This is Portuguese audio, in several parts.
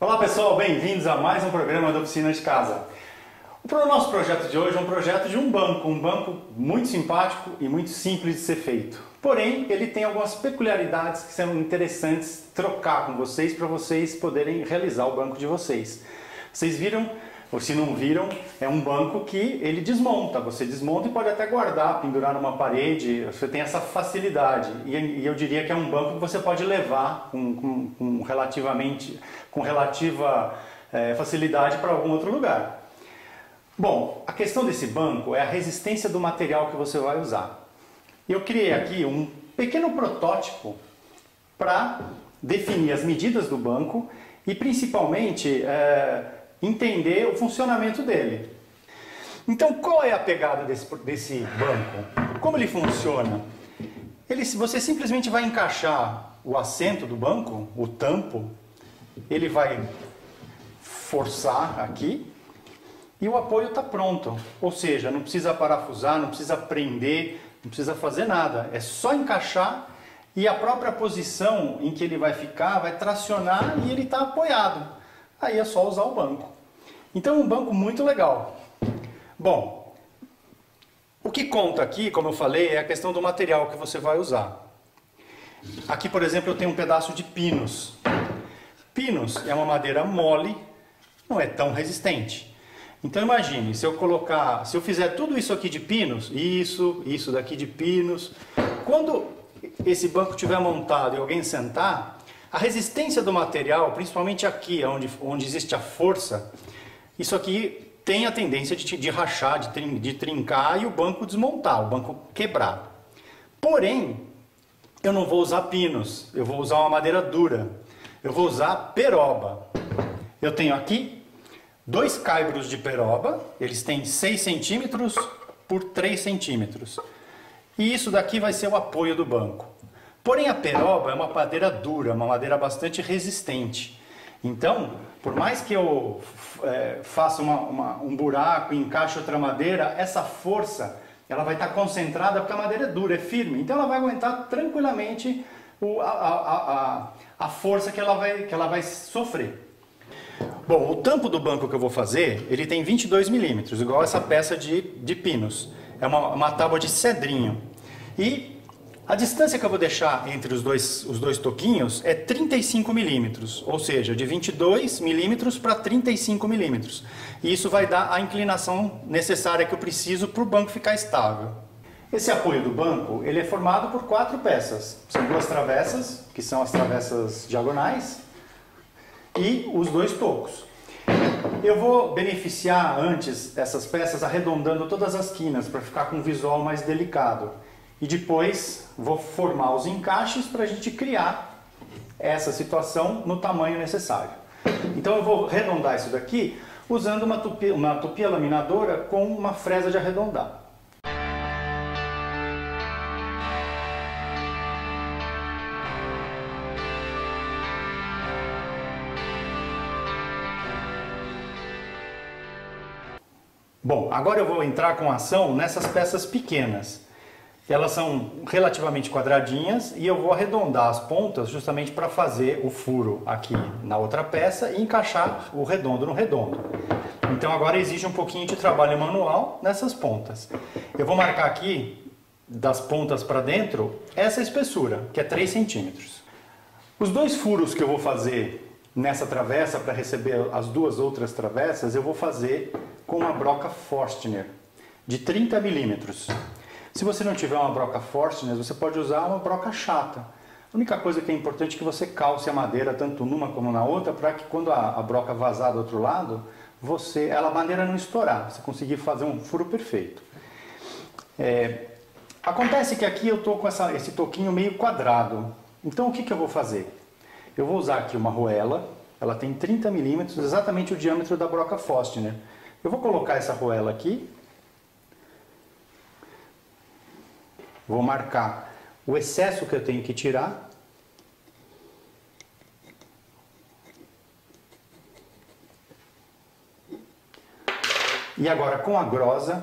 Olá pessoal, bem-vindos a mais um programa da Oficina de Casa. O nosso projeto de hoje é um projeto de um banco muito simpático e muito simples de ser feito. Porém, ele tem algumas peculiaridades que são interessantes trocar com vocês para vocês poderem realizar o banco de vocês. Vocês viram, ou se não viram, é um banco que ele desmonta. Você desmonta e pode até guardar, pendurar numa parede, você tem essa facilidade. E eu diria que é um banco que você pode levar com relativa facilidade para algum outro lugar. Bom, a questão desse banco é a resistência do material que você vai usar. Eu criei aqui um pequeno protótipo para definir as medidas do banco e principalmente entender o funcionamento dele. Então, qual é a pegada desse banco? Como ele funciona? Você simplesmente vai encaixar o assento do banco, o tampo, ele vai forçar aqui e o apoio está pronto. Ou seja, não precisa parafusar, não precisa prender, não precisa fazer nada. É só encaixar e a própria posição em que ele vai ficar vai tracionar e ele está apoiado. Aí é só usar o banco. Então é um banco muito legal. Bom, o que conta aqui, como eu falei, é a questão do material que você vai usar. Aqui, por exemplo, eu tenho um pedaço de pinus. Pinus é uma madeira mole, não é tão resistente. Então imagine, se eu fizer tudo isso aqui de pinus, isso daqui de pinus, quando esse banco estiver montado e alguém sentar, a resistência do material, principalmente aqui, onde existe a força, isso aqui tem a tendência de rachar, de trincar e o banco desmontar, o banco quebrar. Porém, eu não vou usar pinus, eu vou usar uma madeira dura, eu vou usar peroba. Eu tenho aqui 2 caibros de peroba, eles têm 6 centímetros por 3 centímetros. E isso daqui vai ser o apoio do banco. Porém a peroba é uma madeira dura, uma madeira bastante resistente. Então, por mais que eu faça um buraco e encaixe outra madeira, essa força ela vai estar concentrada porque a madeira é dura, é firme. Então ela vai aguentar tranquilamente a força que ela vai sofrer. Bom, o tampo do banco que eu vou fazer, ele tem 22 milímetros, igual essa peça de pinus. É uma tábua de cedrinho. E a distância que eu vou deixar entre os dois toquinhos é 35 milímetros, ou seja, de 22 milímetros para 35 milímetros. E isso vai dar a inclinação necessária que eu preciso para o banco ficar estável. Esse apoio do banco, ele é formado por 4 peças. São 2 travessas, que são as travessas diagonais, e os 2 tocos. Eu vou beneficiar antes essas peças arredondando todas as quinas para ficar com um visual mais delicado. E depois vou formar os encaixes para a gente criar essa situação no tamanho necessário. Então eu vou arredondar isso daqui usando uma tupia laminadora com uma fresa de arredondar. Bom, agora eu vou entrar com ação nessas peças pequenas. Elas são relativamente quadradinhas e eu vou arredondar as pontas justamente para fazer o furo aqui na outra peça e encaixar o redondo no redondo. Então agora exige um pouquinho de trabalho manual nessas pontas. Eu vou marcar aqui, das pontas para dentro, essa espessura, que é 3 centímetros. Os 2 furos que eu vou fazer nessa travessa para receber as 2 outras travessas, eu vou fazer com uma broca Forstner de 30 milímetros. Se você não tiver uma broca Forstner, você pode usar uma broca chata. A única coisa que é importante é que você calce a madeira tanto numa como na outra, para que quando a broca vazar do outro lado, a madeira não estourar, você conseguir fazer um furo perfeito. Acontece que aqui eu estou com esse toquinho meio quadrado. Então o que eu vou fazer? Eu vou usar aqui uma arruela, ela tem 30 milímetros, exatamente o diâmetro da broca Forstner. Eu vou colocar essa arruela aqui, vou marcar o excesso que eu tenho que tirar. E agora com a grosa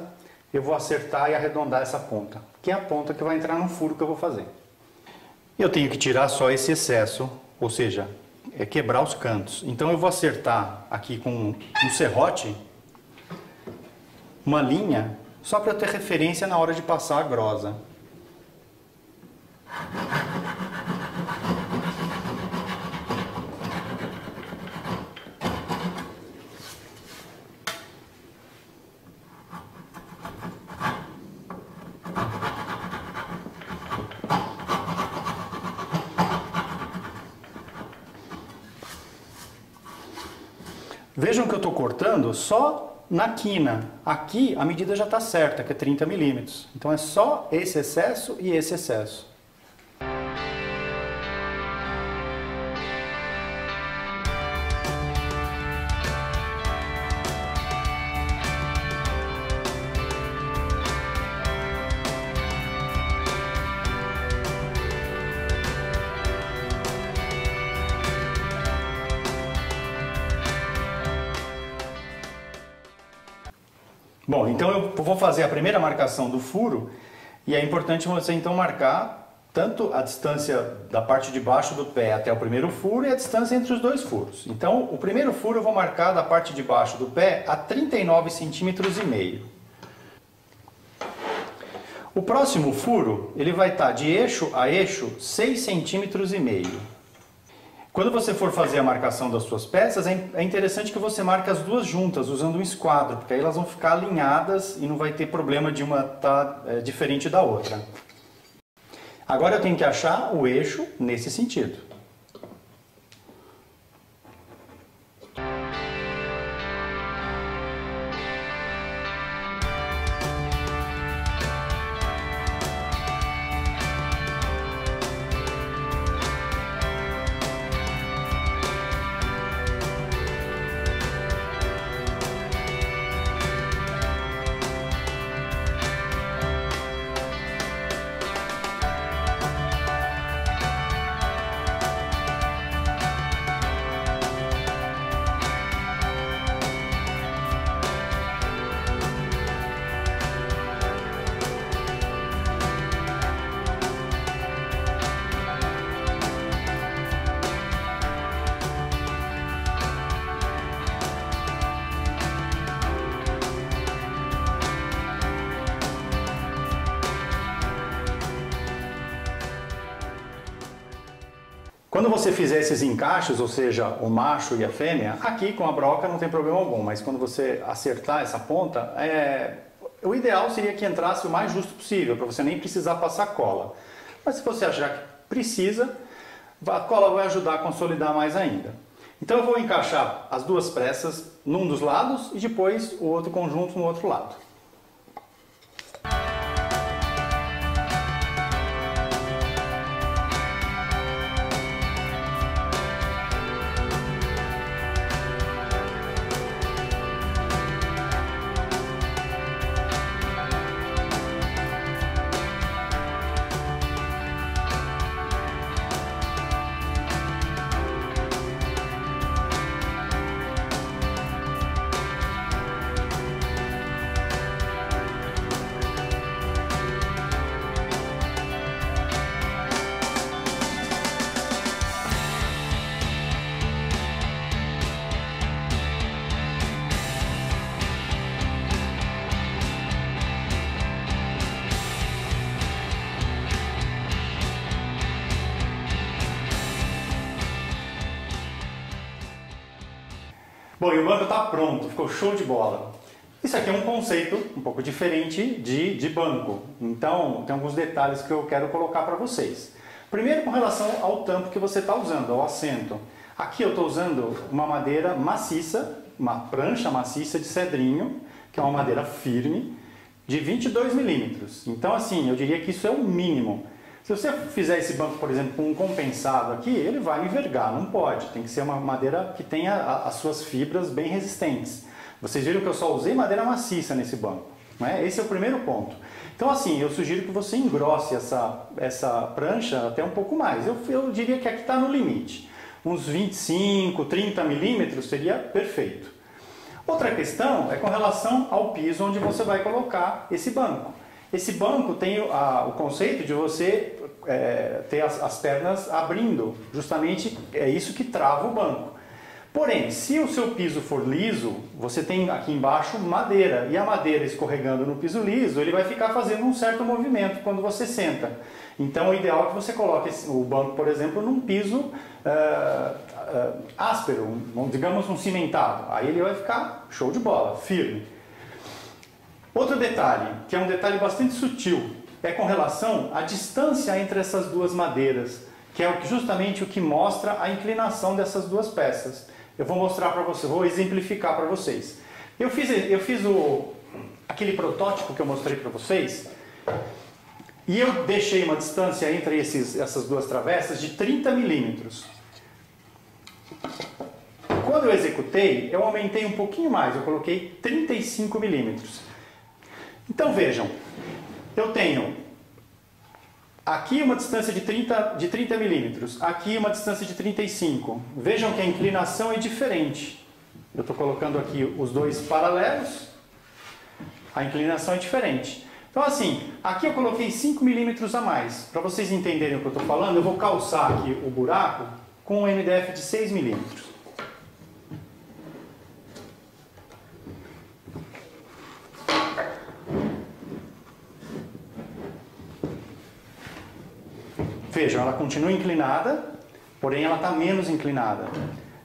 eu vou acertar e arredondar essa ponta, que é a ponta que vai entrar no furo que eu vou fazer. Eu tenho que tirar só esse excesso, ou seja, é quebrar os cantos. Então eu vou acertar aqui com um serrote uma linha só para eu ter referência na hora de passar a grosa. Vejam que eu estou cortando só na quina. Aqui a medida já está certa, que é 30 milímetros. Então é só esse excesso e esse excesso. Bom, então eu vou fazer a primeira marcação do furo e é importante você então marcar tanto a distância da parte de baixo do pé até o primeiro furo e a distância entre os dois furos. Então o primeiro furo eu vou marcar da parte de baixo do pé a 39,5 centímetros. O próximo furo ele vai estar de eixo a eixo 6,5 centímetros. Quando você for fazer a marcação das suas peças, é interessante que você marque as duas juntas, usando um esquadro, porque aí elas vão ficar alinhadas e não vai ter problema de uma estar diferente da outra. Agora eu tenho que achar o eixo nesse sentido. Quando você fizer esses encaixes, ou seja, o macho e a fêmea, aqui com a broca não tem problema algum, mas quando você acertar essa ponta, o ideal seria que entrasse o mais justo possível, para você nem precisar passar cola. Mas se você achar que precisa, a cola vai ajudar a consolidar mais ainda. Então eu vou encaixar as duas pressas num dos lados e depois o outro conjunto no outro lado. Bom, e o banco está pronto, ficou show de bola. Isso aqui é um conceito um pouco diferente de banco, então tem alguns detalhes que eu quero colocar para vocês. Primeiro, com relação ao tampo que você está usando, ao assento. Aqui eu estou usando uma madeira maciça, uma prancha maciça de cedrinho, que é uma madeira firme, de 22 milímetros. Então assim, eu diria que isso é o mínimo. Se você fizer esse banco, por exemplo, com um compensado aqui, ele vai envergar, não pode. Tem que ser uma madeira que tenha as suas fibras bem resistentes. Vocês viram que eu só usei madeira maciça nesse banco, né? Esse é o primeiro ponto. Então assim, eu sugiro que você engrosse essa prancha até um pouco mais. Eu diria que aqui está no limite. Uns 25, 30 milímetros seria perfeito. Outra questão é com relação ao piso onde você vai colocar esse banco. Esse banco tem o conceito de você ter as pernas abrindo. Justamente é isso que trava o banco. Porém, se o seu piso for liso, você tem aqui embaixo madeira, e a madeira escorregando no piso liso, ele vai ficar fazendo um certo movimento quando você senta. Então, o ideal é que você coloque o banco, por exemplo, num piso áspero, digamos um cimentado. Aí ele vai ficar show de bola, firme. Outro detalhe, que é um detalhe bastante sutil, é com relação à distância entre essas duas madeiras, que é justamente o que mostra a inclinação dessas duas peças. Eu vou mostrar para vocês, vou exemplificar para vocês. Eu fiz aquele protótipo que eu mostrei para vocês, e eu deixei uma distância entre essas duas travessas de 30 milímetros. Quando eu executei, eu aumentei um pouquinho mais, eu coloquei 35 milímetros. Então vejam, eu tenho aqui uma distância de 30 milímetros, aqui uma distância de 35. Vejam que a inclinação é diferente. Eu estou colocando aqui os dois paralelos, a inclinação é diferente. Então assim, aqui eu coloquei 5 milímetros a mais. Para vocês entenderem o que eu estou falando, eu vou calçar aqui o buraco com um MDF de 6 milímetros. Vejam, ela continua inclinada, porém ela está menos inclinada.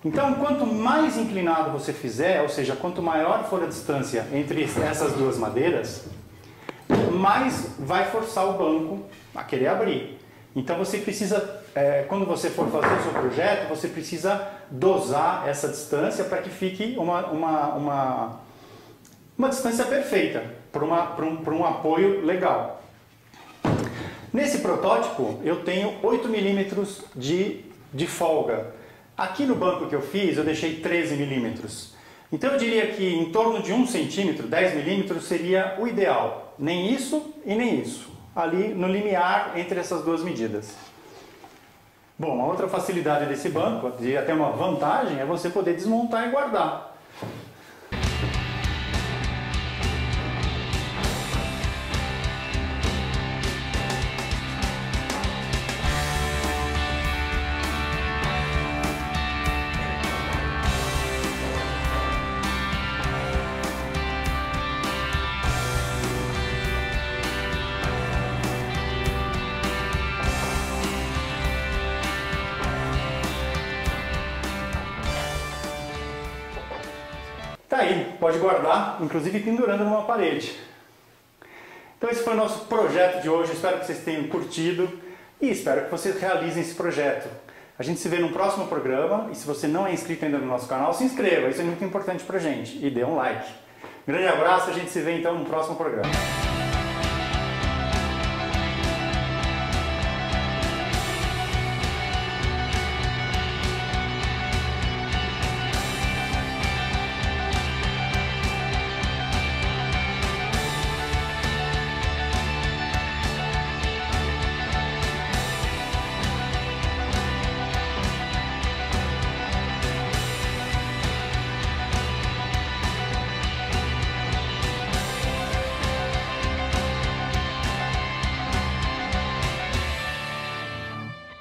Então, quanto mais inclinado você fizer, ou seja, quanto maior for a distância entre essas duas madeiras, mais vai forçar o banco a querer abrir. Então você precisa, quando você for fazer o seu projeto, você precisa dosar essa distância para que fique uma distância perfeita, para um apoio legal. Nesse protótipo eu tenho 8 milímetros de folga. Aqui no banco que eu fiz eu deixei 13 milímetros. Então eu diria que em torno de 1 centímetro, 10 milímetros seria o ideal. Nem isso e nem isso. Ali no limiar entre essas duas medidas. Bom, uma outra facilidade desse banco, e até uma vantagem, é você poder desmontar e guardar. Tá aí, pode guardar, inclusive pendurando numa parede. Então esse foi o nosso projeto de hoje, espero que vocês tenham curtido e espero que vocês realizem esse projeto. A gente se vê no próximo programa e se você não é inscrito ainda no nosso canal, se inscreva, isso é muito importante pra gente e dê um like. Grande abraço, a gente se vê então no próximo programa.